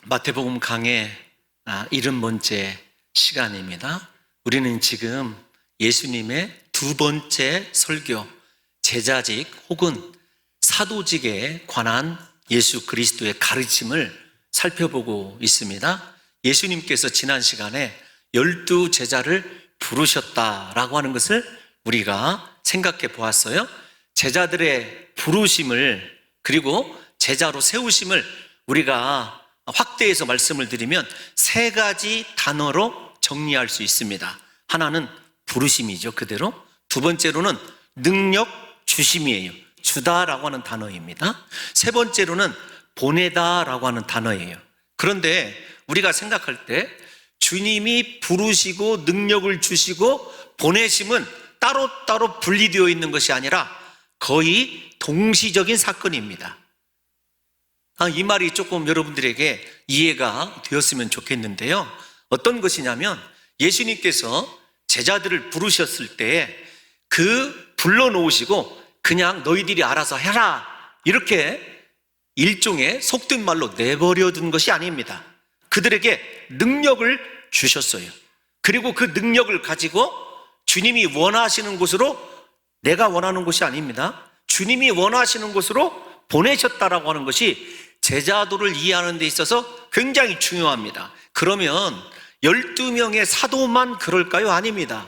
마태복음 강의 70번째 시간입니다. 우리는 지금 예수님의 두 번째 설교, 제자직 혹은 사도직에 관한 예수 그리스도의 가르침을 살펴보고 있습니다. 예수님께서 지난 시간에 12제자를 부르셨다라고 하는 것을 우리가 생각해 보았어요. 제자들의 부르심을, 그리고 제자로 세우심을 우리가 확대해서 말씀을 드리면 세 가지 단어로 정리할 수 있습니다. 하나는 부르심이죠, 그대로. 두 번째로는 능력 주심이에요. 주다라고 하는 단어입니다. 세 번째로는 보내다라고 하는 단어예요. 그런데 우리가 생각할 때 주님이 부르시고 능력을 주시고 보내심은 따로따로 분리되어 있는 것이 아니라 거의 동시적인 사건입니다. 이 말이 조금 여러분들에게 이해가 되었으면 좋겠는데요. 어떤 것이냐면 예수님께서 제자들을 부르셨을 때 그 불러놓으시고 그냥 너희들이 알아서 해라, 이렇게 일종의 속된 말로 내버려둔 것이 아닙니다. 그들에게 능력을 주셨어요. 그리고 그 능력을 가지고 주님이 원하시는 곳으로, 내가 원하는 곳이 아닙니다, 주님이 원하시는 곳으로 보내셨다라고 하는 것이 제자도를 이해하는 데 있어서 굉장히 중요합니다. 그러면 12명의 사도만 그럴까요? 아닙니다.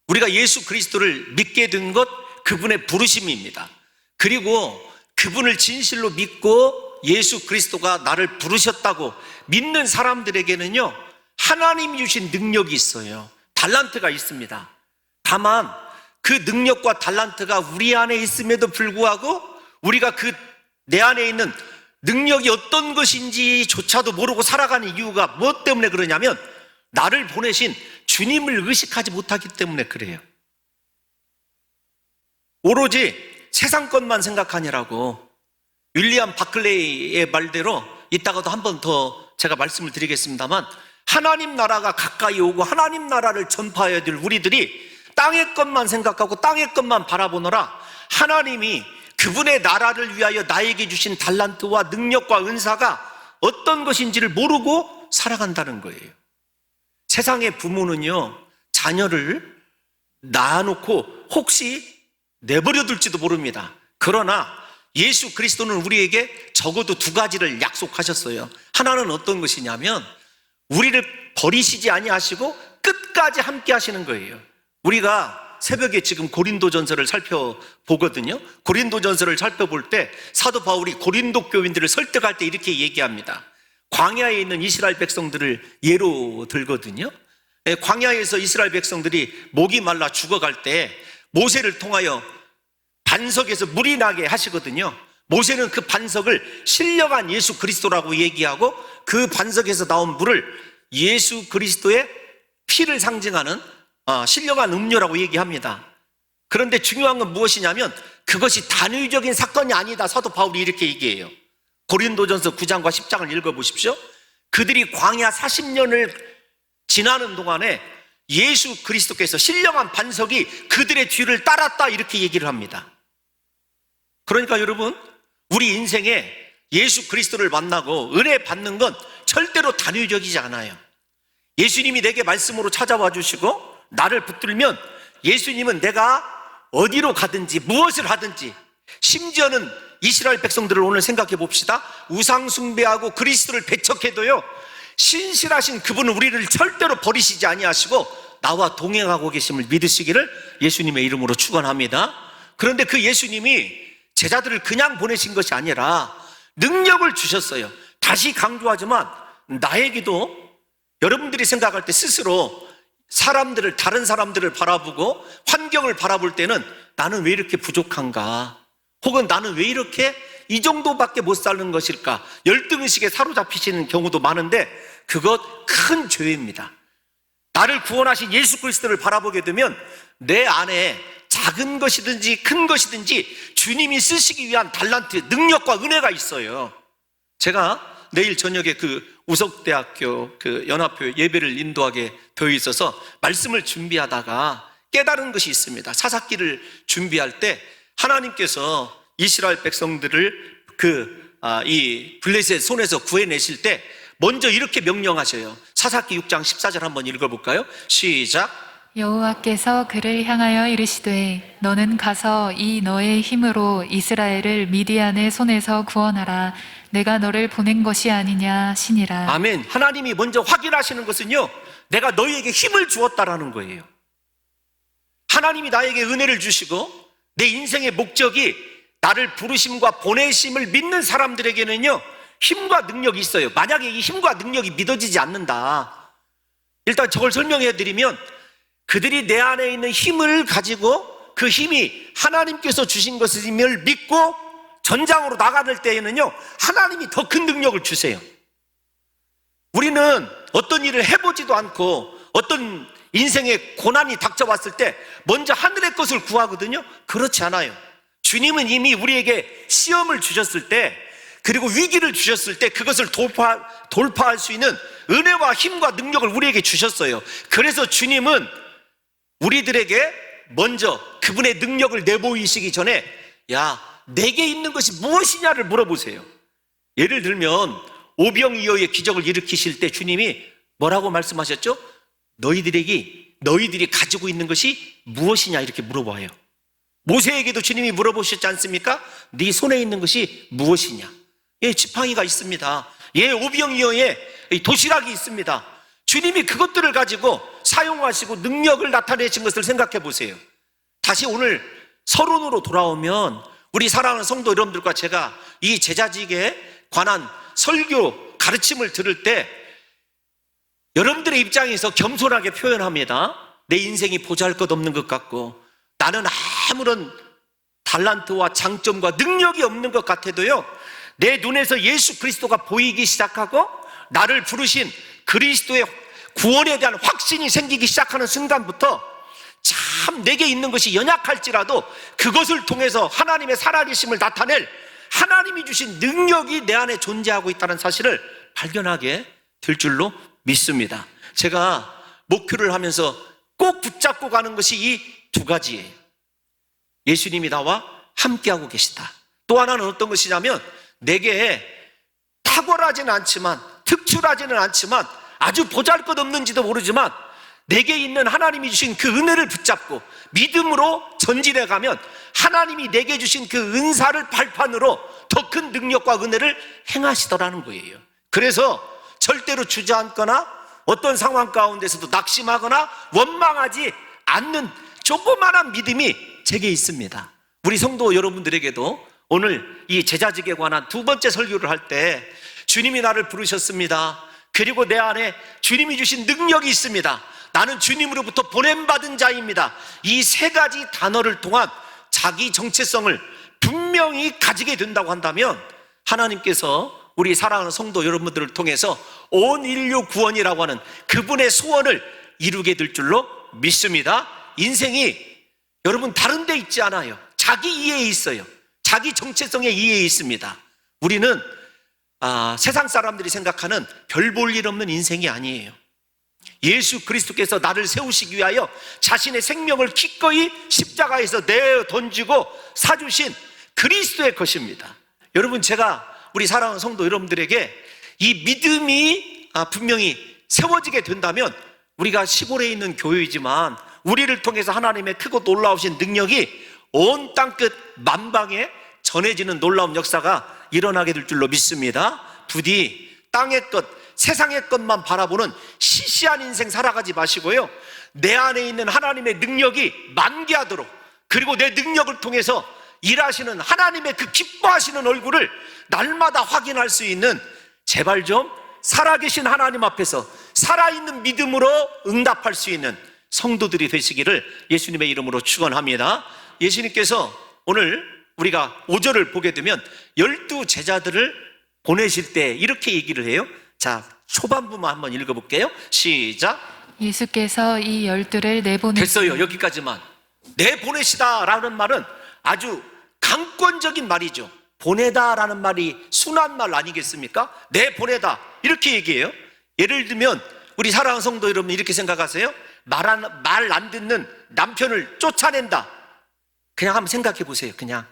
우리가 예수 그리스도를 믿게 된 것, 그분의 부르심입니다. 그리고 그분을 진실로 믿고 예수 그리스도가 나를 부르셨다고 믿는 사람들에게는요, 하나님이 주신 능력이 있어요. 달란트가 있습니다. 다만 그 능력과 달란트가 우리 안에 있음에도 불구하고 우리가 그 내 안에 있는 능력이 어떤 것인지조차도 모르고 살아가는 이유가 무엇 때문에 그러냐면 나를 보내신 주님을 의식하지 못하기 때문에 그래요. 오로지 세상 것만 생각하느라고. 윌리엄 바클레이의 말대로 이따가도 한 번 더 제가 말씀을 드리겠습니다만, 하나님 나라가 가까이 오고 하나님 나라를 전파해야 될 우리들이 땅의 것만 생각하고 땅의 것만 바라보느라 하나님이 그분의 나라를 위하여 나에게 주신 달란트와 능력과 은사가 어떤 것인지를 모르고 살아간다는 거예요. 세상의 부모는요, 자녀를 낳아놓고 혹시 내버려둘지도 모릅니다. 그러나 예수 그리스도는 우리에게 적어도 두 가지를 약속하셨어요. 하나는 어떤 것이냐면 우리를 버리시지 아니하시고 끝까지 함께 하시는 거예요. 우리가 새벽에 지금 고린도전서를 살펴보거든요. 고린도전서를 살펴볼 때 사도 바울이 고린도 교인들을 설득할 때 이렇게 얘기합니다. 광야에 있는 이스라엘 백성들을 예로 들거든요. 광야에서 이스라엘 백성들이 목이 말라 죽어갈 때 모세를 통하여 반석에서 물이 나게 하시거든요. 모세는 그 반석을 신령한 예수 그리스도라고 얘기하고 그 반석에서 나온 물을 예수 그리스도의 피를 상징하는 신령한 음료라고 얘기합니다. 그런데 중요한 건 무엇이냐면 그것이 단위적인 사건이 아니다, 사도 바울이 이렇게 얘기해요. 고린도전서 9장과 10장을 읽어보십시오. 그들이 광야 40년을 지나는 동안에 예수 그리스도께서 신령한 반석이 그들의 뒤를 따랐다, 이렇게 얘기를 합니다. 그러니까 여러분, 우리 인생에 예수 그리스도를 만나고 은혜 받는 건 절대로 단위적이지 않아요. 예수님이 내게 말씀으로 찾아와 주시고 나를 붙들면 예수님은 내가 어디로 가든지 무엇을 하든지, 심지어는 이스라엘 백성들을 오늘 생각해 봅시다. 우상 숭배하고 그리스도를 배척해도요, 신실하신 그분은 우리를 절대로 버리시지 아니하시고 나와 동행하고 계심을 믿으시기를 예수님의 이름으로 축원합니다. 그런데 그 예수님이 제자들을 그냥 보내신 것이 아니라 능력을 주셨어요. 다시 강조하지만 나에게도 여러분들이 생각할 때 스스로 사람들을, 다른 사람들을 바라보고 환경을 바라볼 때는 나는 왜 이렇게 부족한가, 혹은 나는 왜 이렇게 이 정도밖에 못 사는 것일까, 열등의식에 사로잡히시는 경우도 많은데 그것 큰 죄입니다. 나를 구원하신 예수 그리스도를 바라보게 되면 내 안에 작은 것이든지 큰 것이든지 주님이 쓰시기 위한 달란트, 능력과 은혜가 있어요. 제가 내일 저녁에 그 우석대학교 그 연합회 예배를 인도하게 되어 있어서 말씀을 준비하다가 깨달은 것이 있습니다. 사사기를 준비할 때 하나님께서 이스라엘 백성들을 이 블레셋 손에서 구해내실 때 먼저 이렇게 명령하셔요. 사사기 6장 14절 한번 읽어볼까요? 시작. 여호와께서 그를 향하여 이르시되 너는 가서 이 너의 힘으로 이스라엘을 미디안의 손에서 구원하라. 내가 너를 보낸 것이 아니냐 하시니라. 아멘. 하나님이 먼저 확인하시는 것은요, 내가 너희에게 힘을 주었다라는 거예요. 하나님이 나에게 은혜를 주시고 내 인생의 목적이 나를 부르심과 보내심을 믿는 사람들에게는요, 힘과 능력이 있어요. 만약에 이 힘과 능력이 믿어지지 않는다, 일단 저걸 설명해 드리면, 그들이 내 안에 있는 힘을 가지고 그 힘이 하나님께서 주신 것임을 믿고 전장으로 나가는 때에는요, 하나님이 더 큰 능력을 주세요. 우리는 어떤 일을 해보지도 않고 어떤 인생의 고난이 닥쳐왔을 때 먼저 하늘의 것을 구하거든요. 그렇지 않아요. 주님은 이미 우리에게 시험을 주셨을 때, 그리고 위기를 주셨을 때 그것을 돌파할 수 있는 은혜와 힘과 능력을 우리에게 주셨어요. 그래서 주님은 우리들에게 먼저 그분의 능력을 내보이시기 전에, 야, 내게 있는 것이 무엇이냐를 물어보세요. 예를 들면 오병이어의 기적을 일으키실 때 주님이 뭐라고 말씀하셨죠? 너희들이 가지고 있는 것이 무엇이냐 이렇게 물어봐요. 모세에게도 주님이 물어보셨지 않습니까? 네 손에 있는 것이 무엇이냐? 예, 지팡이가 있습니다. 예, 오병이어의 도시락이 있습니다. 주님이 그것들을 가지고 사용하시고 능력을 나타내신 것을 생각해 보세요. 다시 오늘 서론으로 돌아오면, 우리 사랑하는 성도 여러분들과 제가 이 제자직에 관한 설교 가르침을 들을 때 여러분들의 입장에서 겸손하게 표현합니다. 내 인생이 보잘것없는 것 같고 나는 아무런 달란트와 장점과 능력이 없는 것 같아도요, 내 눈에서 예수 그리스도가 보이기 시작하고 나를 부르신 그리스도의 구원에 대한 확신이 생기기 시작하는 순간부터 참 내게 있는 것이 연약할지라도 그것을 통해서 하나님의 살아계심을 나타낼 하나님이 주신 능력이 내 안에 존재하고 있다는 사실을 발견하게 될 줄로 믿습니다. 제가 목표를 하면서 꼭 붙잡고 가는 것이 이 두 가지예요. 예수님이 나와 함께하고 계시다. 또 하나는 어떤 것이냐면, 내게 탁월하지는 않지만, 특출하지는 않지만, 아주 보잘것없는지도 모르지만 내게 있는 하나님이 주신 그 은혜를 붙잡고 믿음으로 전진해 가면 하나님이 내게 주신 그 은사를 발판으로 더 큰 능력과 은혜를 행하시더라는 거예요. 그래서 절대로 주저앉거나 어떤 상황 가운데서도 낙심하거나 원망하지 않는 조그마한 믿음이 제게 있습니다. 우리 성도 여러분들에게도 오늘 이 제자직에 관한 두 번째 설교를 할 때, 주님이 나를 부르셨습니다. 그리고 내 안에 주님이 주신 능력이 있습니다. 나는 주님으로부터 보냄받은 자입니다. 이 세 가지 단어를 통한 자기 정체성을 분명히 가지게 된다고 한다면, 하나님께서 우리 사랑하는 성도 여러분들을 통해서 온 인류 구원이라고 하는 그분의 소원을 이루게 될 줄로 믿습니다. 인생이 여러분 다른 데 있지 않아요. 자기 이해에 있어요. 자기 정체성에 이해에 있습니다. 우리는 세상 사람들이 생각하는 별 볼 일 없는 인생이 아니에요. 예수 그리스도께서 나를 세우시기 위하여 자신의 생명을 기꺼이 십자가에서 내어 던지고 사주신 그리스도의 것입니다. 여러분, 제가 우리 사랑하는 성도 여러분들에게 이 믿음이 분명히 세워지게 된다면, 우리가 시골에 있는 교회이지만 우리를 통해서 하나님의 크고 놀라우신 능력이 온 땅끝 만방에 전해지는 놀라운 역사가 일어나게 될 줄로 믿습니다. 부디 땅의 것, 세상의 것만 바라보는 시시한 인생 살아가지 마시고요, 내 안에 있는 하나님의 능력이 만개하도록, 그리고 내 능력을 통해서 일하시는 하나님의 그 기뻐하시는 얼굴을 날마다 확인할 수 있는, 제발 좀 살아계신 하나님 앞에서 살아있는 믿음으로 응답할 수 있는 성도들이 되시기를 예수님의 이름으로 축원합니다. 예수님께서 오늘 우리가 5절을 보게 되면 12 제자들을 보내실 때 이렇게 얘기를 해요. 자, 초반부만 한번 읽어볼게요. 시작. 예수께서 이 12를 내보내시니. 됐어요. 여기까지만. 내보내시다라는 말은 아주 강권적인 말이죠. 보내다라는 말이 순한 말 아니겠습니까? 내보내다 이렇게 얘기해요. 예를 들면 우리 사랑하는 성도 여러분, 이렇게 생각하세요. 말 안 듣는 남편을 쫓아낸다. 그냥 한번 생각해 보세요. 그냥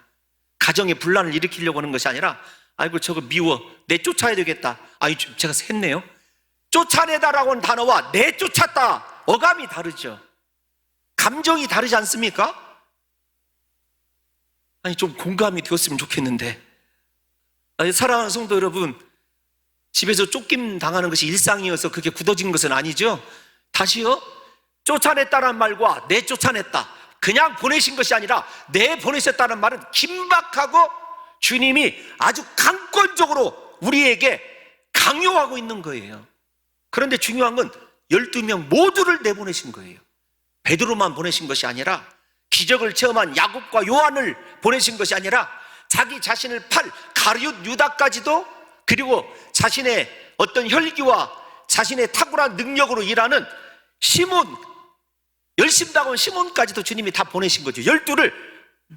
가정에 분란을 일으키려고 하는 것이 아니라 아이고 저거 미워, 내 쫓아야 되겠다. 아이 제가 샜네요. 쫓아내다라고 하는 단어와 내쫓았다, 어감이 다르죠. 감정이 다르지 않습니까? 아니 좀 공감이 되었으면 좋겠는데. 아니, 사랑하는 성도 여러분, 집에서 쫓김 당하는 것이 일상이어서 그게 굳어진 것은 아니죠. 다시요, 쫓아냈다는 말과 내쫓아냈다, 그냥 보내신 것이 아니라 내보내셨다는 말은 긴박하고 주님이 아주 강권적으로 우리에게 강요하고 있는 거예요. 그런데 중요한 건 12명 모두를 내보내신 거예요. 베드로만 보내신 것이 아니라, 기적을 체험한 야곱과 요한을 보내신 것이 아니라, 자기 자신을 팔 가룟 유다까지도, 그리고 자신의 어떤 혈기와 자신의 탁월한 능력으로 일하는 시몬, 열심당한 시몬까지도 주님이 다 보내신 거죠. 12를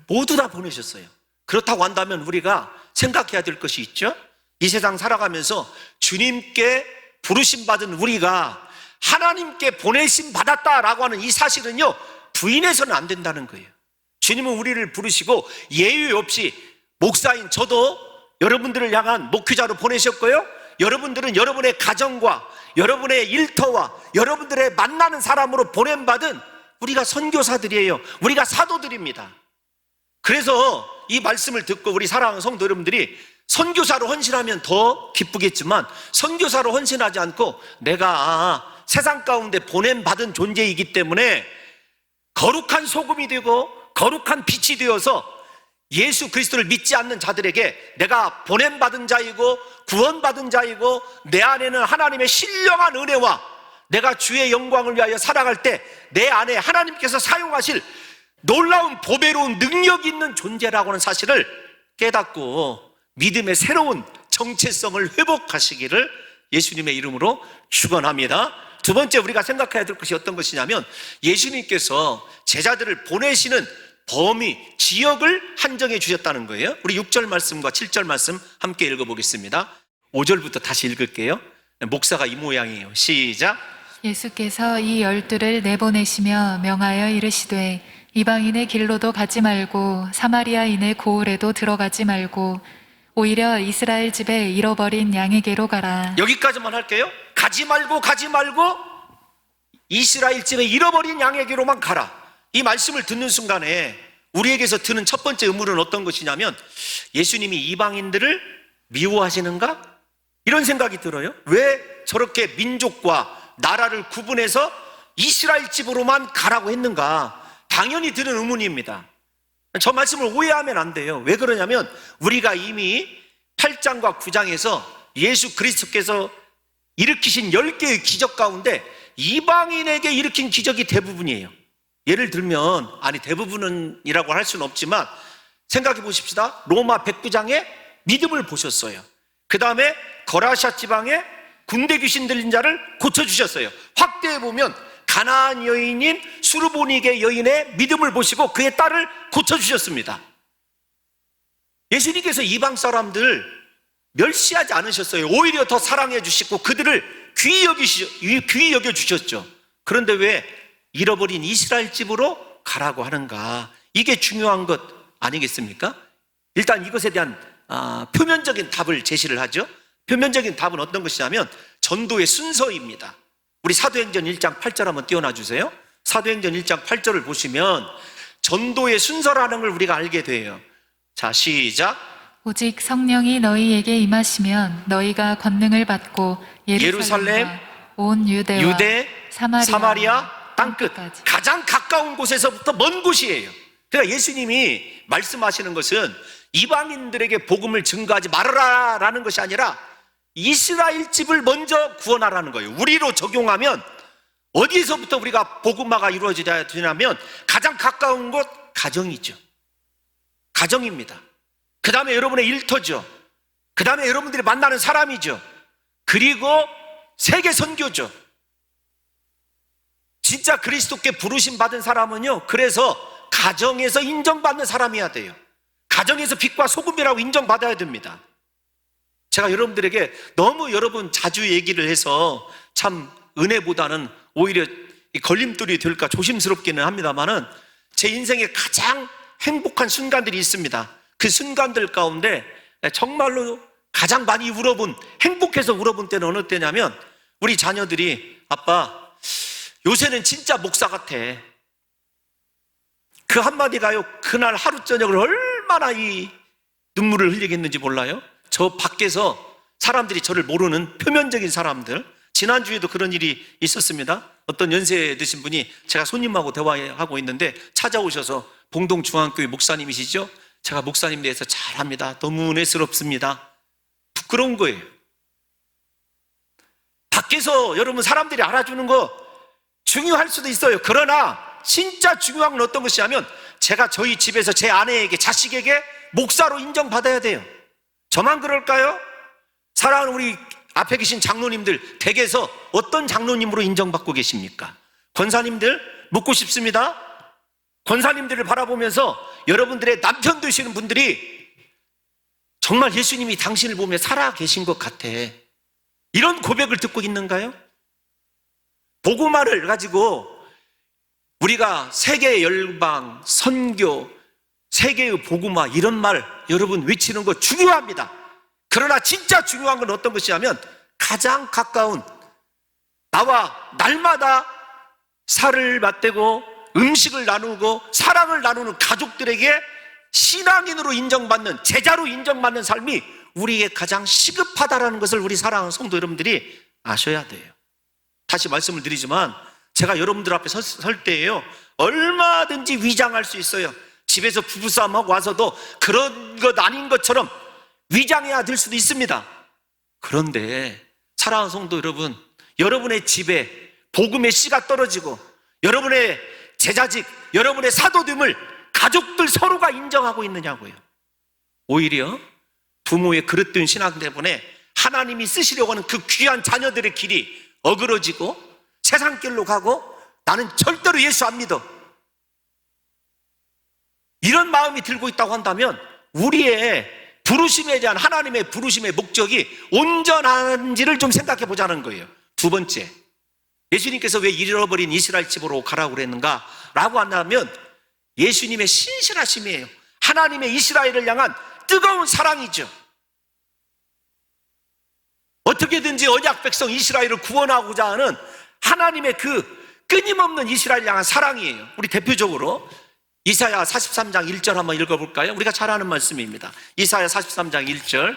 모두 다 보내셨어요. 그렇다고 한다면 우리가 생각해야 될 것이 있죠. 이 세상 살아가면서 주님께 부르심 받은 우리가 하나님께 보내심 받았다라고 하는 이 사실은요, 부인해서는 안 된다는 거예요. 주님은 우리를 부르시고 예외 없이 목사인 저도 여러분들을 향한 목회자로 보내셨고요, 여러분들은 여러분의 가정과 여러분의 일터와 여러분들의 만나는 사람으로 보냄받은 우리가 선교사들이에요. 우리가 사도들입니다. 그래서 이 말씀을 듣고 우리 사랑하는 성도 여러분들이 선교사로 헌신하면 더 기쁘겠지만, 선교사로 헌신하지 않고 내가 세상 가운데 보냄받은 존재이기 때문에 거룩한 소금이 되고 거룩한 빛이 되어서 예수 그리스도를 믿지 않는 자들에게 내가 보냄받은 자이고 구원받은 자이고, 내 안에는 하나님의 신령한 은혜와 내가 주의 영광을 위하여 살아갈 때 내 안에 하나님께서 사용하실 놀라운 보배로운 능력이 있는 존재라고 하는 사실을 깨닫고 믿음의 새로운 정체성을 회복하시기를 예수님의 이름으로 축원합니다. 두 번째 우리가 생각해야 될 것이 어떤 것이냐면, 예수님께서 제자들을 보내시는 범위, 지역을 한정해 주셨다는 거예요. 우리 6절 말씀과 7절 말씀 함께 읽어보겠습니다. 5절부터 다시 읽을게요. 목사가 이 모양이에요. 시작. 예수께서 이 12를 내보내시며 명하여 이르시되 이방인의 길로도 가지 말고 사마리아인의 고을에도 들어가지 말고 오히려 이스라엘 집에 잃어버린 양에게로 가라. 여기까지만 할게요. 가지 말고 이스라엘 집에 잃어버린 양에게로만 가라. 이 말씀을 듣는 순간에 우리에게서 드는 첫 번째 의문은 어떤 것이냐면, 예수님이 이방인들을 미워하시는가? 이런 생각이 들어요. 왜 저렇게 민족과 나라를 구분해서 이스라엘 집으로만 가라고 했는가? 당연히 드는 의문입니다. 저 말씀을 오해하면 안 돼요. 왜 그러냐면, 우리가 이미 8장과 9장에서 예수 그리스도께서 일으키신 10개의 기적 가운데 이방인에게 일으킨 기적이 대부분이에요. 예를 들면, 아니 대부분이라고 할 수는 없지만 생각해 보십시다. 로마 백부장의 믿음을 보셨어요. 그 다음에 거라시아 지방에 군대 귀신 들린 자를 고쳐주셨어요. 확대해 보면 가나안 여인인 수르보니게 여인의 믿음을 보시고 그의 딸을 고쳐주셨습니다. 예수님께서 이방 사람들 멸시하지 않으셨어요. 오히려 더 사랑해 주시고 그들을 귀히 여겨주셨죠. 그런데 왜 잃어버린 이스라엘 집으로 가라고 하는가? 이게 중요한 것 아니겠습니까? 일단 이것에 대한 표면적인 답을 제시를 하죠. 표면적인 답은 어떤 것이냐면 전도의 순서입니다. 우리 사도행전 1장 8절 한번 띄워놔 주세요. 사도행전 1장 8절을 보시면 전도의 순서라는 걸 우리가 알게 돼요. 자, 시작. 오직 성령이 너희에게 임하시면 너희가 권능을 받고 예루살렘, 온 유대, 사마리아 땅끝, 땅끝까지. 가장 가까운 곳에서부터 먼 곳이에요. 그러니까 예수님이 말씀하시는 것은 이방인들에게 복음을 증거하지 말아라라는 것이 아니라 이스라엘 집을 먼저 구원하라는 거예요. 우리로 적용하면 어디에서부터 우리가 복음화가 이루어져야 되냐면 가장 가까운 곳 가정이죠. 가정입니다. 그 다음에 여러분의 일터죠. 그 다음에 여러분들이 만나는 사람이죠. 그리고 세계 선교죠. 진짜 그리스도께 부르심 받은 사람은요, 그래서 가정에서 인정받는 사람이어야 돼요. 가정에서 빛과 소금이라고 인정받아야 됩니다. 제가 여러분들에게 너무 여러분 자주 얘기를 해서 참 은혜보다는 오히려 걸림돌이 될까 조심스럽기는 합니다만은 제 인생에 가장 행복한 순간들이 있습니다. 그 순간들 가운데 정말로 가장 많이 울어본, 행복해서 울어본 때는 어느 때냐면 우리 자녀들이 아빠 요새는 진짜 목사 같아. 그 한마디가요 그날 하루 저녁을 얼마나 이 눈물을 흘리겠는지 몰라요. 저 밖에서 사람들이 저를 모르는 표면적인 사람들, 지난주에도 그런 일이 있었습니다. 어떤 연세 드신 분이 제가 손님하고 대화하고 있는데 찾아오셔서 봉동중앙교회 목사님이시죠? 제가 목사님 대해서 잘 압니다. 너무 은혜스럽습니다. 부끄러운 거예요. 밖에서 여러분 사람들이 알아주는 거 중요할 수도 있어요. 그러나 진짜 중요한 건 어떤 것이냐면 제가 저희 집에서 제 아내에게, 자식에게 목사로 인정받아야 돼요. 저만 그럴까요? 사랑하는 우리 앞에 계신 장로님들 댁에서 어떤 장로님으로 인정받고 계십니까? 권사님들 묻고 싶습니다. 권사님들을 바라보면서 여러분들의 남편 되시는 분들이 정말 예수님이 당신을 보며 살아 계신 것 같아, 이런 고백을 듣고 있는가요? 복음화를 가지고 우리가 세계 열방, 선교, 세계의 복음화 이런 말 여러분 외치는 거 중요합니다. 그러나 진짜 중요한 건 어떤 것이냐면 가장 가까운 나와 날마다 살을 맞대고 음식을 나누고 사랑을 나누는 가족들에게 신앙인으로 인정받는, 제자로 인정받는 삶이 우리에게 가장 시급하다라는 것을 우리 사랑하는 성도 여러분들이 아셔야 돼요. 다시 말씀을 드리지만 제가 여러분들 앞에 설 때에요 얼마든지 위장할 수 있어요. 집에서 부부싸움하고 와서도 그런 것 아닌 것처럼 위장해야 될 수도 있습니다. 그런데 사랑하는 성도 여러분, 여러분의 집에 복음의 씨가 떨어지고 여러분의 제자직, 여러분의 사도됨을 가족들 서로가 인정하고 있느냐고요. 오히려 부모의 그릇된 신앙 때문에 하나님이 쓰시려고 하는 그 귀한 자녀들의 길이 어그러지고 세상 길로 가고 나는 절대로 예수 안 믿어, 이런 마음이 들고 있다고 한다면 우리의 부르심에 대한 하나님의 부르심의 목적이 온전한지를 좀 생각해 보자는 거예요. 두 번째, 예수님께서 왜 잃어버린 이스라엘 집으로 가라고 그랬는가 라고 한다면 예수님의 신실하심이에요. 하나님의 이스라엘을 향한 뜨거운 사랑이죠. 어떻게든지 언약 백성 이스라엘을 구원하고자 하는 하나님의 그 끊임없는 이스라엘 향한 사랑이에요. 우리 대표적으로 이사야 43장 1절 한번 읽어볼까요? 우리가 잘 아는 말씀입니다. 이사야 43장 1절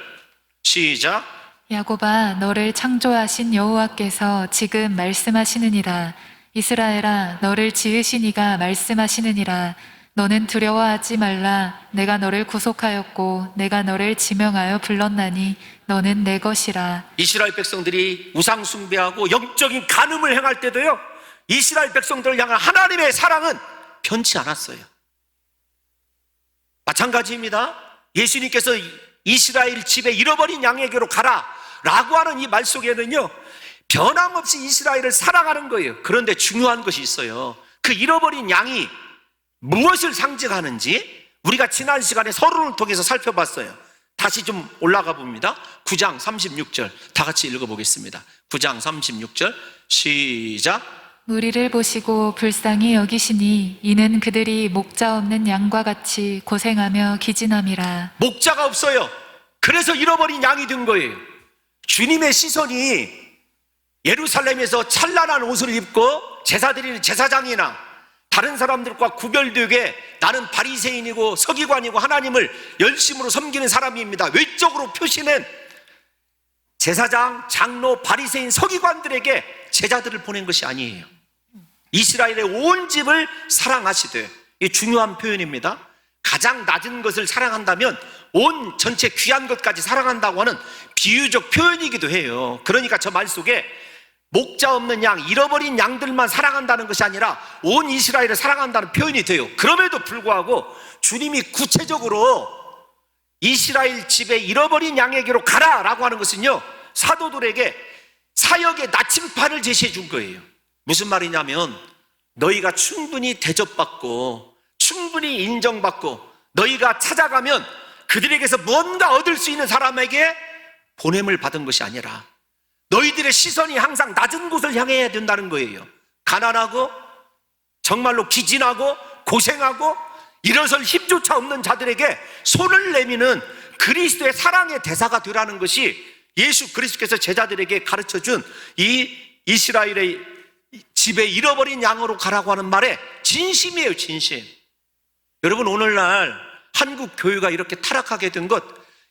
시작. 야곱아, 너를 창조하신 여호와께서 지금 말씀하시느니라. 이스라엘아, 너를 지으신 이가 말씀하시느니라. 너는 두려워하지 말라. 내가 너를 구속하였고 내가 너를 지명하여 불렀나니 너는 내 것이라. 이스라엘 백성들이 우상 숭배하고 영적인 간음을 행할 때도요 이스라엘 백성들을 향한 하나님의 사랑은 변치 않았어요. 마찬가지입니다. 예수님께서 이스라엘 집에 잃어버린 양에게로 가라 라고 하는 이 말 속에는요 변함없이 이스라엘을 사랑하는 거예요. 그런데 중요한 것이 있어요. 그 잃어버린 양이 무엇을 상징하는지 우리가 지난 시간에 서론을 통해서 살펴봤어요. 다시 좀 올라가 봅니다. 9장 36절 다 같이 읽어보겠습니다. 9장 36절 시작. 무리를 보시고 불쌍히 여기시니 이는 그들이 목자 없는 양과 같이 고생하며 기진함이라. 목자가 없어요. 그래서 잃어버린 양이 된 거예요. 주님의 시선이 예루살렘에서 찬란한 옷을 입고 제사 드리는 제사장이나 다른 사람들과 구별되게 나는 바리새인이고 서기관이고 하나님을 열심으로 섬기는 사람입니다, 외적으로 표시는 제사장, 장로, 바리새인, 서기관들에게 제자들을 보낸 것이 아니에요. 이스라엘의 온 집을 사랑하시되, 이 중요한 표현입니다. 가장 낮은 것을 사랑한다면 온 전체 귀한 것까지 사랑한다고 하는 비유적 표현이기도 해요. 그러니까 저 말 속에 목자 없는 양, 잃어버린 양들만 사랑한다는 것이 아니라 온 이스라엘을 사랑한다는 표현이 돼요. 그럼에도 불구하고 주님이 구체적으로 이스라엘 집에 잃어버린 양에게로 가라라고 하는 것은요 사도들에게 사역의 나침판을 제시해 준 거예요. 무슨 말이냐면 너희가 충분히 대접받고 충분히 인정받고 너희가 찾아가면 그들에게서 뭔가 얻을 수 있는 사람에게 보냄을 받은 것이 아니라 너희들의 시선이 항상 낮은 곳을 향해야 된다는 거예요. 가난하고 정말로 기진하고 고생하고 일어설 힘조차 없는 자들에게 손을 내미는 그리스도의 사랑의 대사가 되라는 것이 예수 그리스도께서 제자들에게 가르쳐준 이 이스라엘의 집에 잃어버린 양으로 가라고 하는 말에 진심이에요, 진심. 여러분, 오늘날 한국 교회가 이렇게 타락하게 된 것,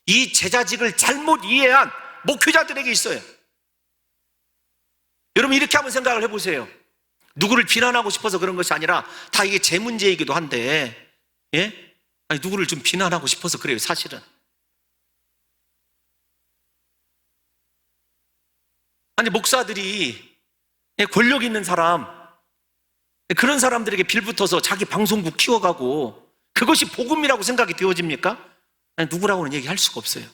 이 제자직을 잘못 이해한 목회자들에게 있어요. 여러분, 이렇게 한번 생각을 해보세요. 누구를 비난하고 싶어서 그런 것이 아니라 다 이게 제 문제이기도 한데, 예? 아니, 누구를 좀 비난하고 싶어서 그래요, 사실은. 아니, 목사들이 권력 있는 사람, 그런 사람들에게 빌붙어서 자기 방송국 키워가고 그것이 복음이라고 생각이 되어집니까? 아니, 누구라고는 얘기할 수가 없어요.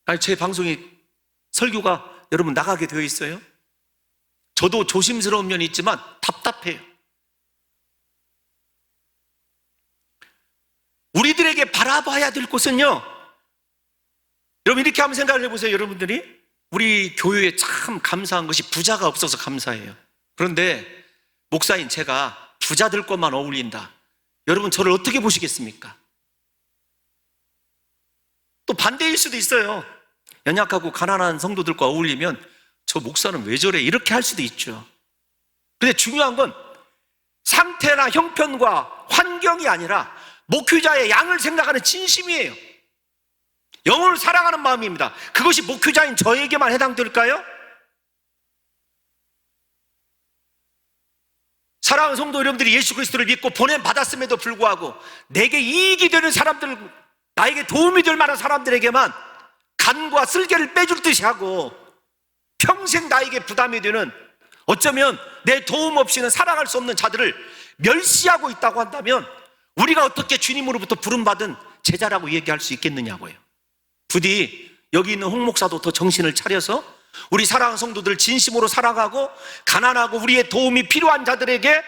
아니, 제 방송이 설교가 여러분 나가게 되어 있어요. 저도 조심스러운 면이 있지만 답답해요. 우리들에게 바라봐야 될 곳은요, 여러분 이렇게 한번 생각을 해보세요. 여러분들이 우리 교회에 참 감사한 것이 부자가 없어서 감사해요. 그런데 목사인 제가 부자들 것만 어울린다, 여러분 저를 어떻게 보시겠습니까? 또 반대일 수도 있어요. 연약하고 가난한 성도들과 어울리면 저 목사는 왜 저래, 이렇게 할 수도 있죠. 근데 중요한 건 상태나 형편과 환경이 아니라 목회자의 양을 생각하는 진심이에요. 영혼을 사랑하는 마음입니다. 그것이 목회자인 저에게만 해당될까요? 사랑하는 성도 여러분들이 예수 그리스도를 믿고 보냄받았음에도 불구하고 내게 이익이 되는 사람들, 나에게 도움이 될 만한 사람들에게만 간과 쓸개를 빼줄 듯이 하고 평생 나에게 부담이 되는, 어쩌면 내 도움 없이는 살아갈 수 없는 자들을 멸시하고 있다고 한다면 우리가 어떻게 주님으로부터 부름받은 제자라고 얘기할 수 있겠느냐고요. 부디 여기 있는 홍 목사도 더 정신을 차려서 우리 사랑하는 성도들 진심으로 사랑하고 가난하고 우리의 도움이 필요한 자들에게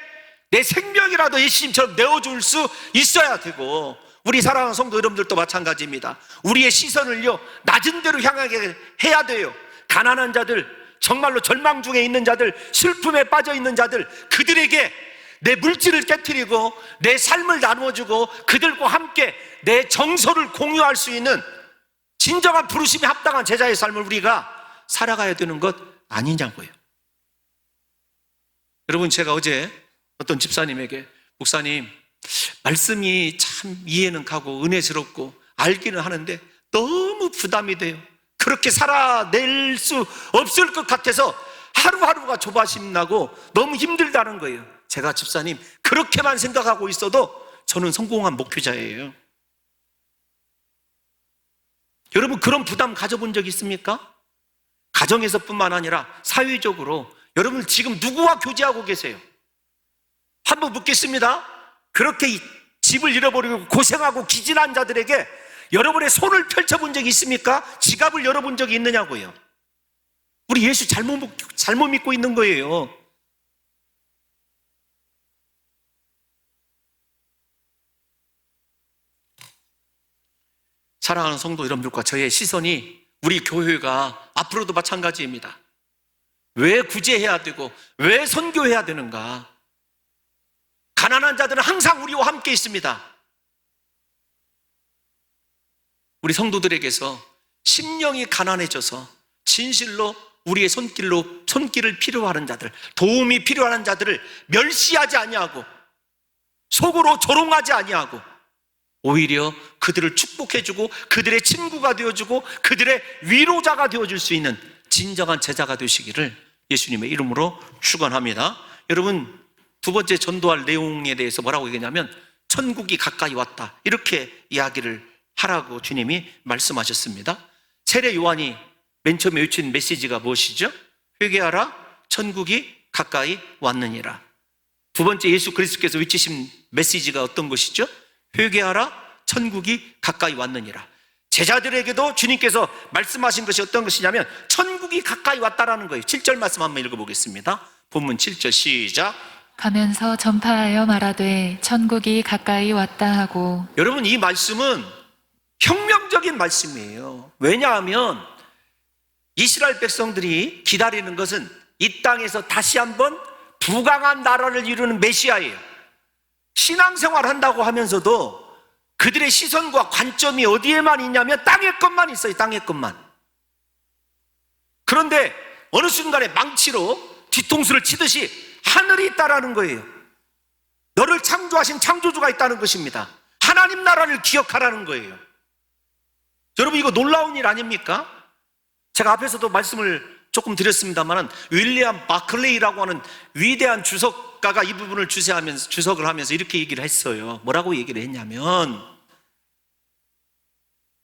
내 생명이라도 예수님처럼 내어줄 수 있어야 되고, 우리 사랑하는 성도 여러분들도 마찬가지입니다. 우리의 시선을요 낮은 데로 향하게 해야 돼요. 가난한 자들, 정말로 절망 중에 있는 자들, 슬픔에 빠져 있는 자들, 그들에게 내 물질을 깨트리고 내 삶을 나누어주고 그들과 함께 내 정서를 공유할 수 있는 진정한 부르심에 합당한 제자의 삶을 우리가 살아가야 되는 것 아니냐고요. 여러분, 제가 어제 어떤 집사님에게, 목사님 말씀이 참 이해는 가고 은혜스럽고 알기는 하는데 너무 부담이 돼요. 그렇게 살아낼 수 없을 것 같아서 하루하루가 조바심 나고 너무 힘들다는 거예요. 제가 집사님 그렇게만 생각하고 있어도 저는 성공한 목회자예요. 여러분, 그런 부담 가져본 적 있습니까? 가정에서뿐만 아니라 사회적으로 여러분 지금 누구와 교제하고 계세요? 한번 묻겠습니다. 그렇게 집을 잃어버리고 고생하고 기진한 자들에게 여러분의 손을 펼쳐본 적이 있습니까? 지갑을 열어본 적이 있느냐고요. 우리 예수 잘못 믿고 있는 거예요. 사랑하는 성도 여러분들과 저의 시선이 우리 교회가 앞으로도 마찬가지입니다. 왜 구제해야 되고 왜 선교해야 되는가? 가난한 자들은 항상 우리와 함께 있습니다. 우리 성도들에게서 심령이 가난해져서 진실로 우리의 손길을 필요하는 자들, 도움이 필요한 자들을 멸시하지 아니하고 속으로 조롱하지 아니하고 오히려 그들을 축복해주고 그들의 친구가 되어주고 그들의 위로자가 되어줄 수 있는 진정한 제자가 되시기를 예수님의 이름으로 축원합니다. 여러분, 두 번째 전도할 내용에 대해서 뭐라고 얘기하냐면 천국이 가까이 왔다, 이렇게 이야기를 하라고 주님이 말씀하셨습니다. 세례 요한이 맨 처음에 외친 메시지가 무엇이죠? 회개하라, 천국이 가까이 왔느니라. 두 번째 예수 그리스도께서 외치신 메시지가 어떤 것이죠? 회개하라, 천국이 가까이 왔느니라. 제자들에게도 주님께서 말씀하신 것이 어떤 것이냐면 천국이 가까이 왔다라는 거예요. 7절 말씀 한번 읽어보겠습니다. 본문 7절 시작. 가면서 전파하여 말하되 천국이 가까이 왔다 하고. 여러분, 이 말씀은 혁명적인 말씀이에요. 왜냐하면 이스라엘 백성들이 기다리는 것은 이 땅에서 다시 한번 부강한 나라를 이루는 메시아예요. 신앙생활 한다고 하면서도 그들의 시선과 관점이 어디에만 있냐면 땅의 것만 있어요. 땅의 것만. 그런데 어느 순간에 망치로 뒤통수를 치듯이 하늘이 있다라는 거예요. 너를 창조하신 창조주가 있다는 것입니다. 하나님 나라를 기억하라는 거예요. 여러분, 이거 놀라운 일 아닙니까? 제가 앞에서도 말씀을 조금 드렸습니다만 윌리엄 바클레이라고 하는 위대한 주석가가 이 부분을 주석을 하면서 이렇게 얘기를 했어요. 뭐라고 얘기를 했냐면,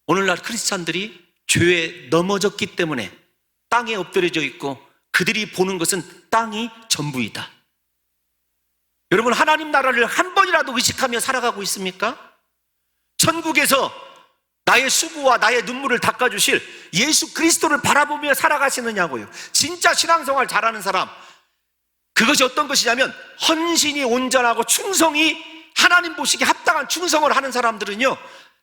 오늘날 크리스찬들이 죄에 넘어졌기 때문에 땅에 엎드려져 있고 그들이 보는 것은 땅이 전부이다. 여러분, 하나님 나라를 한 번이라도 의식하며 살아가고 있습니까? 천국에서 나의 수고와 나의 눈물을 닦아주실 예수 그리스도를 바라보며 살아가시느냐고요. 진짜 신앙생활 잘하는 사람, 그것이 어떤 것이냐면 헌신이 온전하고 충성이 하나님 보시기에 합당한 충성을 하는 사람들은요,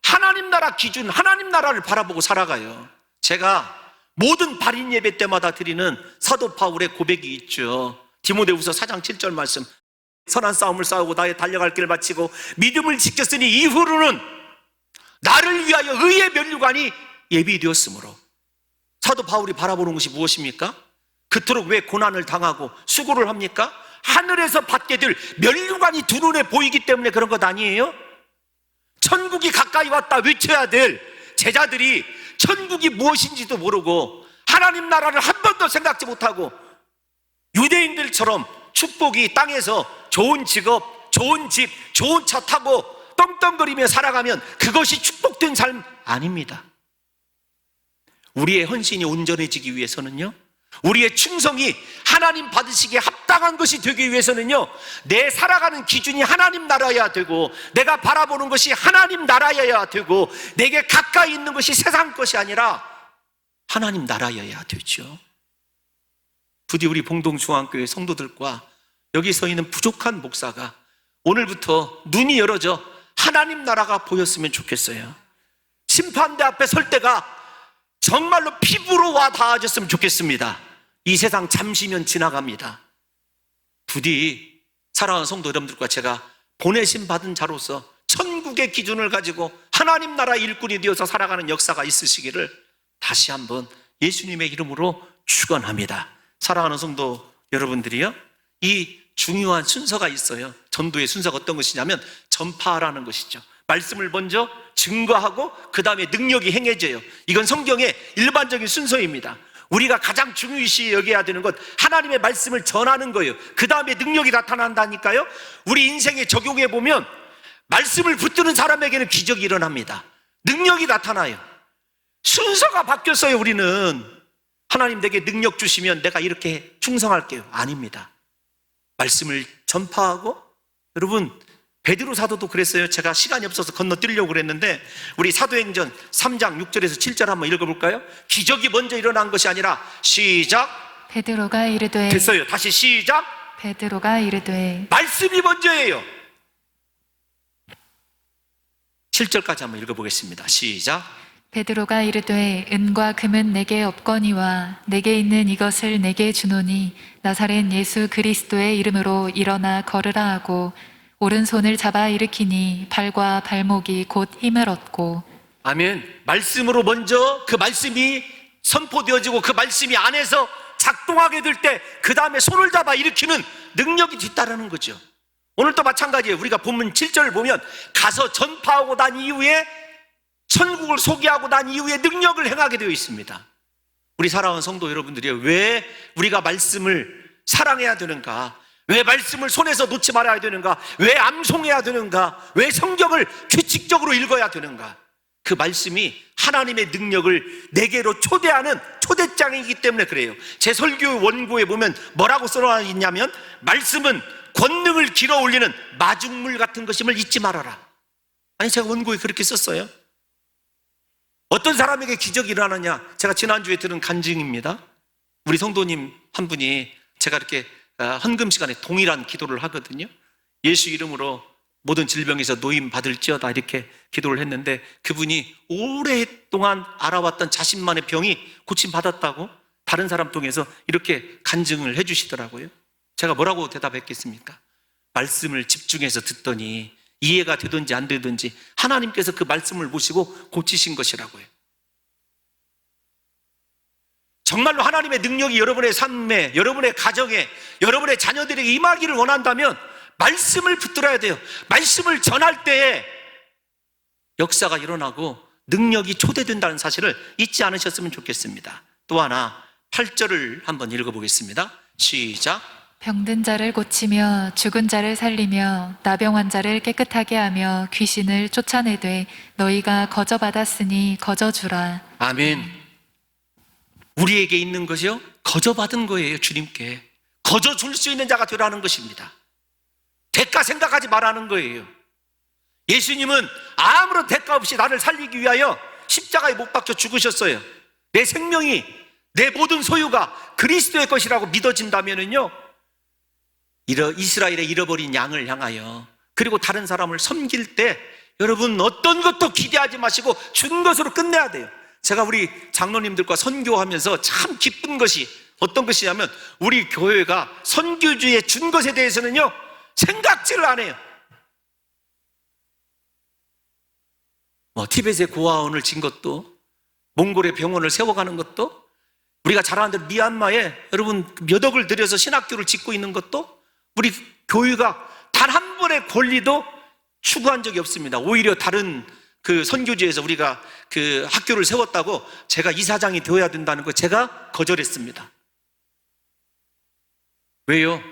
하나님 나라 기준, 하나님 나라를 바라보고 살아가요. 제가 모든 발인 예배 때마다 드리는 사도 바울의 고백이 있죠. 디모데후서 4장 7절 말씀, 선한 싸움을 싸우고 나의 달려갈 길을 마치고 믿음을 지켰으니 이후로는 나를 위하여 의의 면류관이 예비되었으므로. 사도 바울이 바라보는 것이 무엇입니까? 그토록 왜 고난을 당하고 수고를 합니까? 하늘에서 받게 될 면류관이 두 눈에 보이기 때문에 그런 것 아니에요? 천국이 가까이 왔다 외쳐야 될 제자들이 천국이 무엇인지도 모르고 하나님 나라를 한 번도 생각지 못하고 유대인들처럼 축복이 땅에서 좋은 직업, 좋은 집, 좋은 차 타고 떵떵거리며 살아가면 그것이 축복된 삶 아닙니다. 우리의 헌신이 온전해지기 위해서는요, 우리의 충성이 하나님 받으시기에 합당한 것이 되기 위해서는요, 내 살아가는 기준이 하나님 나라여야 되고 내가 바라보는 것이 하나님 나라여야 되고 내게 가까이 있는 것이 세상 것이 아니라 하나님 나라여야 되죠. 부디 우리 봉동중앙교회 성도들과 여기 서 있는 부족한 목사가 오늘부터 눈이 열어져 하나님 나라가 보였으면 좋겠어요. 심판대 앞에 설 때가 정말로 피부로 와 닿아졌으면 좋겠습니다. 이 세상 잠시면 지나갑니다. 부디 사랑하는 성도 여러분들과 제가 보내심 받은 자로서 천국의 기준을 가지고 하나님 나라 일꾼이 되어서 살아가는 역사가 있으시기를 다시 한번 예수님의 이름으로 축원합니다. 사랑하는 성도 여러분들이요, 이 중요한 순서가 있어요. 전도의 순서가 어떤 것이냐면 전파라는 것이죠. 말씀을 먼저 증거하고 그 다음에 능력이 행해져요. 이건 성경의 일반적인 순서입니다. 우리가 가장 중요시 여겨야 되는 것, 하나님의 말씀을 전하는 거예요. 그 다음에 능력이 나타난다니까요. 우리 인생에 적용해 보면 말씀을 붙드는 사람에게는 기적이 일어납니다. 능력이 나타나요. 순서가 바뀌었어요. 우리는 하나님 내게 능력 주시면 내가 이렇게 충성할게요. 아닙니다. 말씀을 전파하고, 여러분 베드로 사도도 그랬어요. 제가 시간이 없어서 건너뛰려고 그랬는데 우리 사도행전 3장 6절에서 7절 한번 읽어볼까요? 기적이 먼저 일어난 것이 아니라 시작. 베드로가 이르되. 됐어요. 다시 시작. 베드로가 이르되. 말씀이 먼저예요. 7절까지 한번 읽어보겠습니다. 시작. 베드로가 이르되 은과 금은 내게 없거니와 내게 있는 이것을 내게 주노니 나사렛 예수 그리스도의 이름으로 일어나 걸으라 하고 오른손을 잡아 일으키니 발과 발목이 곧 힘을 얻고. 아멘. 말씀으로 먼저 그 말씀이 선포되어지고 그 말씀이 안에서 작동하게 될 때 그 다음에 손을 잡아 일으키는 능력이 뒤따르는 거죠. 오늘도 마찬가지예요. 우리가 본문 7절을 보면 가서 전파하고 난 이후에 천국을 소개하고 난 이후에 능력을 행하게 되어 있습니다. 우리 사랑하는 성도 여러분들이 왜 우리가 말씀을 사랑해야 되는가? 왜 말씀을 손에서 놓지 말아야 되는가? 왜 암송해야 되는가? 왜 성경을 규칙적으로 읽어야 되는가? 그 말씀이 하나님의 능력을 내게로 초대하는 초대장이기 때문에 그래요. 제 설교 원고에 보면 뭐라고 써놔 있냐면 말씀은 권능을 길어 올리는 마중물 같은 것임을 잊지 말아라. 아니, 제가 원고에 그렇게 썼어요. 어떤 사람에게 기적이 일어나느냐? 제가 지난주에 들은 간증입니다. 우리 성도님 한 분이, 제가 이렇게 헌금 시간에 동일한 기도를 하거든요. 예수 이름으로 모든 질병에서 노임 받을지어다 이렇게 기도를 했는데 그분이 오랫동안 알아왔던 자신만의 병이 고침받았다고 다른 사람 통해서 이렇게 간증을 해주시더라고요. 제가 뭐라고 대답했겠습니까? 말씀을 집중해서 듣더니 이해가 되든지 안 되든지 하나님께서 그 말씀을 보시고 고치신 것이라고요. 정말로 하나님의 능력이 여러분의 삶에, 여러분의 가정에, 여러분의 자녀들에게 임하기를 원한다면 말씀을 붙들어야 돼요. 말씀을 전할 때에 역사가 일어나고 능력이 초대된다는 사실을 잊지 않으셨으면 좋겠습니다. 또 하나 8절을 한번 읽어보겠습니다. 시작. 병든 자를 고치며 죽은 자를 살리며 나병 자를 깨끗하게 하며 귀신을 쫓아내되 너희가 거저 받았으니 거저 주라. 아멘. 우리에게 있는 것이요, 거저 받은 거예요. 주님께 거저 줄 수 있는 자가 되라는 것입니다. 대가 생각하지 말라는 거예요. 예수님은 아무런 대가 없이 나를 살리기 위하여 십자가에 못 박혀 죽으셨어요. 내 생명이, 내 모든 소유가 그리스도의 것이라고 믿어진다면요, 이스라엘의 잃어버린 양을 향하여, 그리고 다른 사람을 섬길 때 여러분 어떤 것도 기대하지 마시고 준 것으로 끝내야 돼요. 제가 우리 장로님들과 선교하면서 참 기쁜 것이 어떤 것이냐면, 우리 교회가 선교주에 준 것에 대해서는요 생각지를 안 해요. 티벳의 고아원을 진 것도, 몽골의 병원을 세워가는 것도, 우리가 잘 아는 대로 미얀마에 여러분 몇 억을 들여서 신학교를 짓고 있는 것도, 우리 교회가 단 한 번의 권리도 추구한 적이 없습니다. 오히려 다른 그 선교지에서 우리가 그 학교를 세웠다고 제가 이사장이 되어야 된다는 거 제가 거절했습니다. 왜요?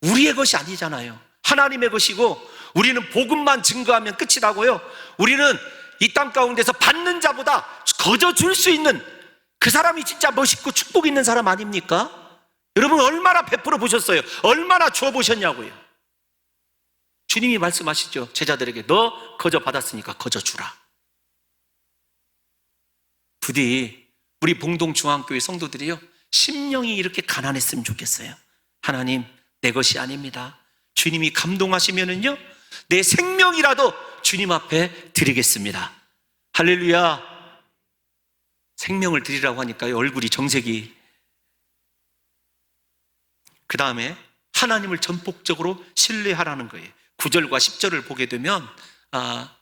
우리의 것이 아니잖아요. 하나님의 것이고, 우리는 복음만 증거하면 끝이라고요. 우리는 이 땅 가운데서 받는 자보다 거저 줄 수 있는 그 사람이 진짜 멋있고 축복 있는 사람 아닙니까? 여러분 얼마나 베풀어 보셨어요? 얼마나 주어 보셨냐고요. 주님이 말씀하시죠. 제자들에게 너 거저 받았으니까 거저 주라. 부디 우리 봉동중앙교회 성도들이요, 심령이 이렇게 가난했으면 좋겠어요. 하나님, 내 것이 아닙니다. 주님이 감동하시면은요, 내 생명이라도 주님 앞에 드리겠습니다. 할렐루야. 생명을 드리라고 하니까요, 얼굴이 정색이. 그 다음에 하나님을 전폭적으로 신뢰하라는 거예요. 9절과 10절을 보게 되면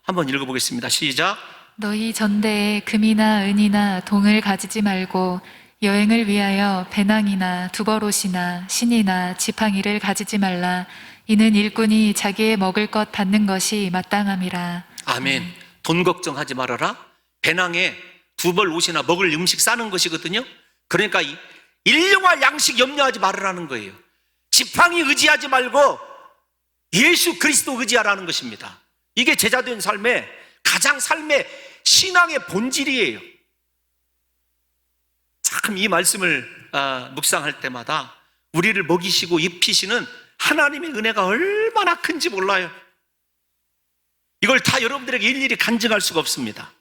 한번 읽어보겠습니다. 시작. 너희 전대에 금이나 은이나 동을 가지지 말고 여행을 위하여 배낭이나 두버롯이나 신이나 지팡이를 가지지 말라. 이는 일꾼이 자기의 먹을 것 받는 것이 마땅함이라. 아멘. 돈 걱정하지 말아라. 배낭에 두벌 옷이나 먹을 음식 싸는 것이거든요. 그러니까 일용할 양식 염려하지 말으라는 거예요. 지팡이 의지하지 말고 예수 그리스도 의지하라는 것입니다. 이게 제자된 삶의 가장 삶의 신앙의 본질이에요. 참 이 말씀을 묵상할 때마다 우리를 먹이시고 입히시는 하나님의 은혜가 얼마나 큰지 몰라요. 이걸 다 여러분들에게 일일이 간증할 수가 없습니다.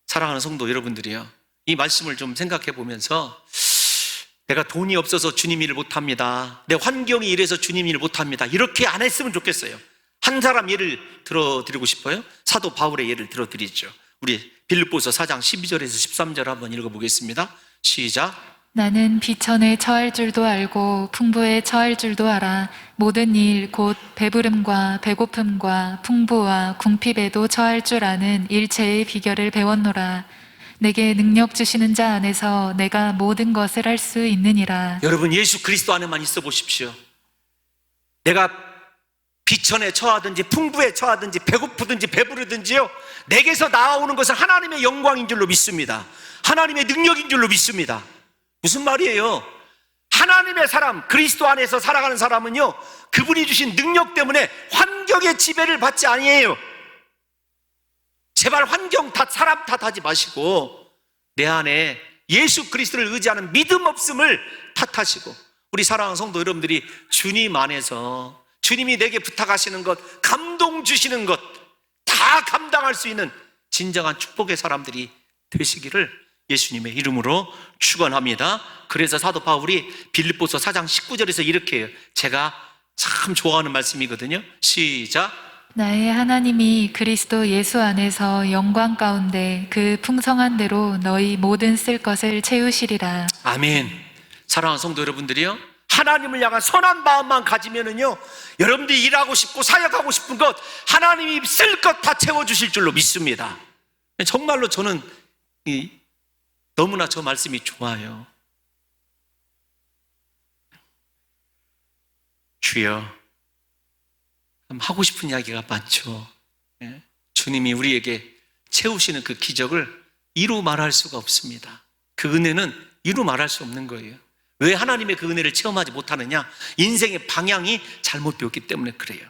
사랑하는 성도 여러분들이요, 이 말씀을 좀 생각해 보면서, 내가 돈이 없어서 주님 일을 못합니다, 내 환경이 이래서 주님 일을 못합니다, 이렇게 안 했으면 좋겠어요. 한 사람 예를 들어드리고 싶어요. 사도 바울의 예를 들어드리죠. 우리 빌립보서 4장 12절에서 13절 한번 읽어보겠습니다. 시작. 나는 비천에 처할 줄도 알고 풍부에 처할 줄도 알아. 모든 일 곧 배부름과 배고픔과 풍부와 궁핍에도 처할 줄 아는 일체의 비결을 배웠노라. 내게 능력 주시는 자 안에서 내가 모든 것을 할 수 있느니라. 여러분, 예수 그리스도 안에만 있어 보십시오. 내가 비천에 처하든지 풍부에 처하든지 배고프든지 배부르든지요, 내게서 나오는 것은 하나님의 영광인 줄로 믿습니다. 하나님의 능력인 줄로 믿습니다. 무슨 말이에요? 하나님의 사람, 그리스도 안에서 살아가는 사람은요, 그분이 주신 능력 때문에 환경의 지배를 받지 아니에요. 제발 환경 탓, 사람 탓하지 마시고 내 안에 예수 그리스도를 의지하는 믿음 없음을 탓하시고, 우리 사랑하는 성도 여러분들이 주님 안에서 주님이 내게 부탁하시는 것, 감동 주시는 것 다 감당할 수 있는 진정한 축복의 사람들이 되시기를 예수님의 이름으로 축원합니다. 그래서 사도 바울이 빌립보서 4장 19절에서 이렇게 해요. 제가 참 좋아하는 말씀이거든요. 시작. 나의 하나님이 그리스도 예수 안에서 영광 가운데 그 풍성한 대로 너희 모든 쓸 것을 채우시리라. 아멘. 사랑하는 성도 여러분들이요, 하나님을 향한 선한 마음만 가지면은요, 여러분들이 일하고 싶고 사역하고 싶은 것, 하나님이 쓸 것 다 채워주실 줄로 믿습니다. 정말로 저는 너무나 저 말씀이 좋아요. 주여, 하고 싶은 이야기가 많죠. 주님이 우리에게 채우시는 그 기적을 이루 말할 수가 없습니다. 그 은혜는 이루 말할 수 없는 거예요. 왜 하나님의 그 은혜를 체험하지 못하느냐? 인생의 방향이 잘못 되었기 때문에 그래요.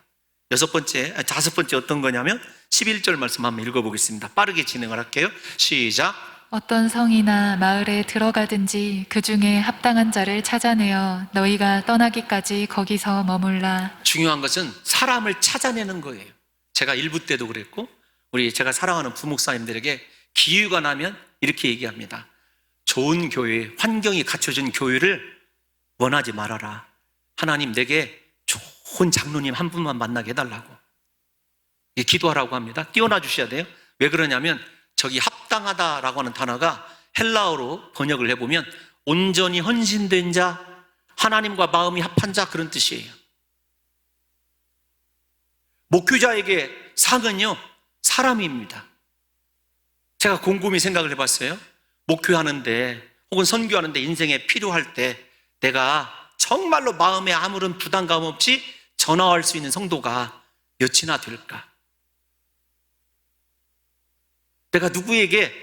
다섯 번째 어떤 거냐면 11절 말씀 한번 읽어보겠습니다. 빠르게 진행을 할게요. 시작. 어떤 성이나 마을에 들어가든지 그 중에 합당한 자를 찾아내어 너희가 떠나기까지 거기서 머물라. 중요한 것은 사람을 찾아내는 거예요. 제가 일부 때도 그랬고 제가 사랑하는 부목사님들에게 기회가 나면 이렇게 얘기합니다. 좋은 교회, 환경이 갖춰진 교회를 원하지 말아라. 하나님 내게 좋은 장로님 한 분만 만나게 해달라고 기도하라고 합니다. 띄워놔 주셔야 돼요. 왜 그러냐면 저기 합당하다라고 하는 단어가 헬라어로 번역을 해보면 온전히 헌신된 자, 하나님과 마음이 합한 자, 그런 뜻이에요. 목회자에게 상은요, 사람입니다. 제가 곰곰이 생각을 해봤어요. 목회하는데 혹은 선교하는데 인생에 필요할 때 내가 정말로 마음에 아무런 부담감 없이 전화할 수 있는 성도가 몇이나 될까? 내가 누구에게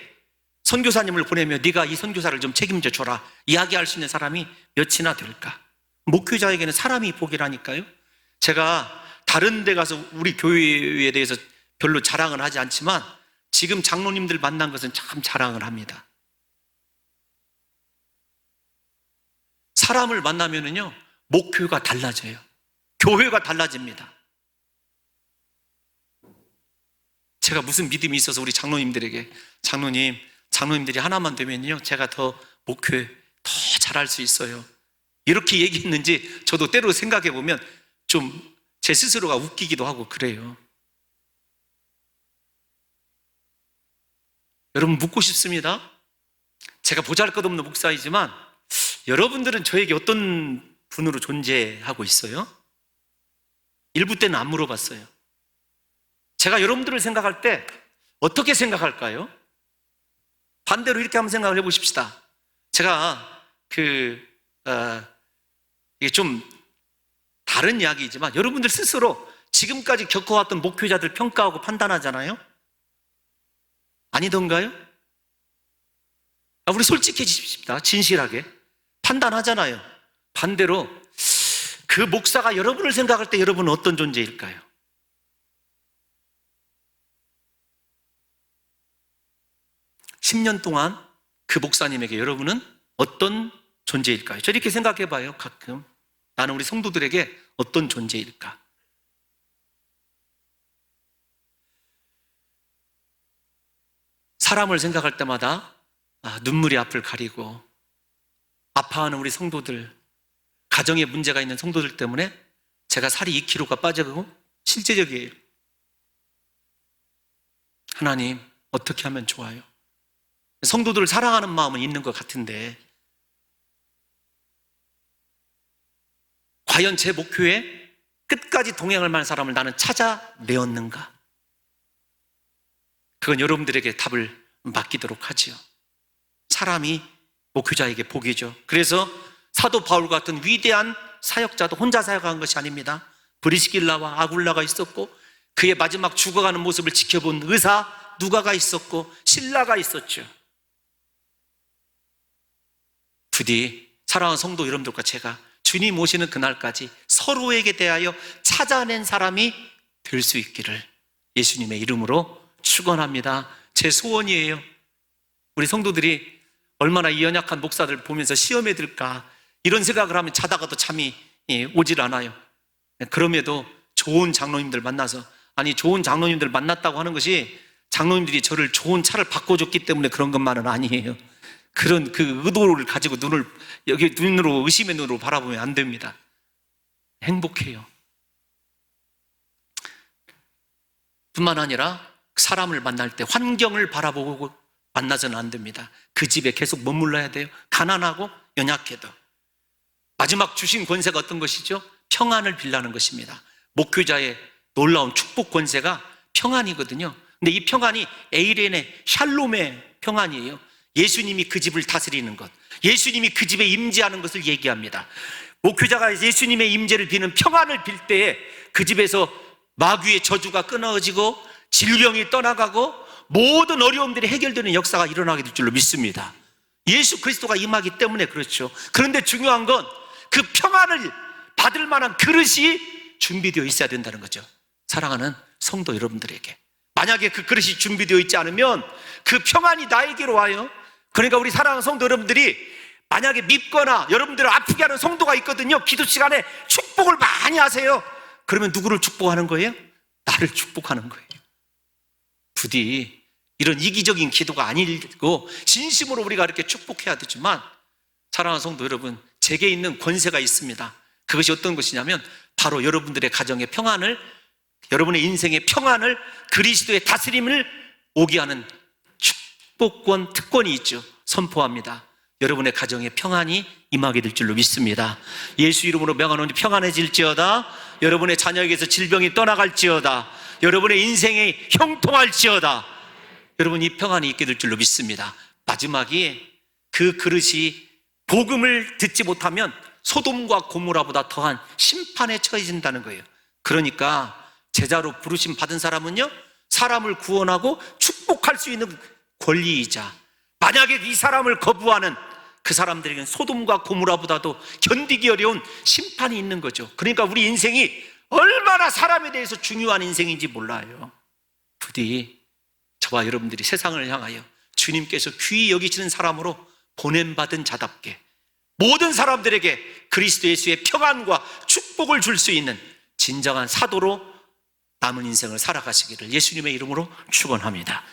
선교사님을 보내면 네가 이 선교사를 좀 책임져 줘라 이야기할 수 있는 사람이 몇이나 될까? 목회자에게는 사람이 복이라니까요. 제가 다른 데 가서 우리 교회에 대해서 별로 자랑을 하지 않지만 지금 장로님들 만난 것은 참 자랑을 합니다. 사람을 만나면은요, 목표가 달라져요. 교회가 달라집니다. 제가 무슨 믿음이 있어서 우리 장로님들에게 장로님들이 하나만 되면요, 제가 더 목회 더 잘할 수 있어요. 이렇게 얘기했는지 저도 때로 생각해 보면 좀 제 스스로가 웃기기도 하고 그래요. 여러분 묻고 싶습니다. 제가 보잘것없는 목사이지만 여러분들은 저에게 어떤 분으로 존재하고 있어요? 일부 때는 안 물어봤어요. 제가 여러분들을 생각할 때 어떻게 생각할까요? 반대로 이렇게 한번 생각을 해보십시다. 제가 이게 좀 다른 이야기이지만 여러분들 스스로 지금까지 겪어왔던 목회자들 평가하고 판단하잖아요? 아니던가요? 우리 솔직해지십시다. 진실하게 판단하잖아요. 반대로 그 목사가 여러분을 생각할 때 여러분은 어떤 존재일까요? (10년) 동안 그 목사님에게 여러분은 어떤 존재일까요? 저 이렇게 생각해 봐요. 가끔 나는 우리 성도들에게 어떤 존재일까? 사람을 생각할 때마다 눈물이 앞을 가리고 아파하는 우리 성도들, 가정에 문제가 있는 성도들 때문에 제가 살이 2kg가 빠져가고 실제적이에요. 하나님, 어떻게 하면 좋아요? 성도들을 사랑하는 마음은 있는 것 같은데 과연 제 목표에 끝까지 동행할 만한 사람을 나는 찾아내었는가? 그건 여러분들에게 답을 맡기도록 하지요. 사람이 목회자에게 복이죠. 그래서 사도 바울 같은 위대한 사역자도 혼자 사역한 것이 아닙니다. 브리스길라와 아굴라가 있었고 그의 마지막 죽어가는 모습을 지켜본 의사 누가가 있었고 신라가 있었죠. 부디 사랑하는 성도 여러분들과 제가 주님 오시는 그날까지 서로에게 대하여 찾아낸 사람이 될 수 있기를 예수님의 이름으로 축원합니다. 제 소원이에요. 우리 성도들이 얼마나 이 연약한 목사들 보면서 시험에 들까 이런 생각을 하면 자다가도 잠이 오질 않아요. 그럼에도 좋은 장로님들 만나서, 아니 좋은 장로님들 만났다고 하는 것이 장로님들이 저를 좋은 차를 바꿔줬기 때문에 그런 것만은 아니에요. 그런 그 의도를 가지고 눈으로 의심의 눈으로 바라보면 안 됩니다. 행복해요. 뿐만 아니라 사람을 만날 때 환경을 바라보고 만나서는 안 됩니다. 그 집에 계속 머물러야 돼요. 가난하고 연약해도. 마지막 주신 권세가 어떤 것이죠? 평안을 빌라는 것입니다. 목회자의 놀라운 축복 권세가 평안이거든요. 근데 이 평안이 에이렌의 샬롬의 평안이에요. 예수님이 그 집을 다스리는 것, 예수님이 그 집에 임재하는 것을 얘기합니다. 목회자가 예수님의 임재를 비는 평안을 빌 때에 그 집에서 마귀의 저주가 끊어지고 질병이 떠나가고 모든 어려움들이 해결되는 역사가 일어나게 될 줄로 믿습니다. 예수 그리스도가 임하기 때문에 그렇죠. 그런데 중요한 건 그 평안을 받을 만한 그릇이 준비되어 있어야 된다는 거죠. 사랑하는 성도 여러분들에게, 만약에 그 그릇이 준비되어 있지 않으면 그 평안이 나에게로 와요. 그러니까 우리 사랑하는 성도 여러분들이 만약에 밉거나 여러분들을 아프게 하는 성도가 있거든요. 기도 시간에 축복을 많이 하세요. 그러면 누구를 축복하는 거예요? 나를 축복하는 거예요. 부디 이런 이기적인 기도가 아니고 진심으로 우리가 이렇게 축복해야 되지만, 사랑하는 성도 여러분, 제게 있는 권세가 있습니다. 그것이 어떤 것이냐면 바로 여러분들의 가정의 평안을, 여러분의 인생의 평안을, 그리스도의 다스림을 오게 하는 축복권, 특권이 있죠. 선포합니다. 여러분의 가정에 평안이 임하게 될 줄로 믿습니다. 예수 이름으로 명하노니 평안해질지어다. 여러분의 자녀에게서 질병이 떠나갈지어다. 여러분의 인생이 형통할지어다. 여러분, 이 평안이 있게 될 줄로 믿습니다. 마지막에 그 그릇이 복음을 듣지 못하면 소돔과 고모라보다 더한 심판에 처해진다는 거예요. 그러니까 제자로 부르심 받은 사람은요, 사람을 구원하고 축복할 수 있는 권리이자, 만약에 이 사람을 거부하는 그 사람들에게는 소돔과 고모라보다도 견디기 어려운 심판이 있는 거죠. 그러니까 우리 인생이 얼마나 사람에 대해서 중요한 인생인지 몰라요. 부디 저와 여러분들이 세상을 향하여 주님께서 귀히 여기시는 사람으로 보냄받은 자답게 모든 사람들에게 그리스도 예수의 평안과 축복을 줄 수 있는 진정한 사도로 남은 인생을 살아가시기를 예수님의 이름으로 축원합니다.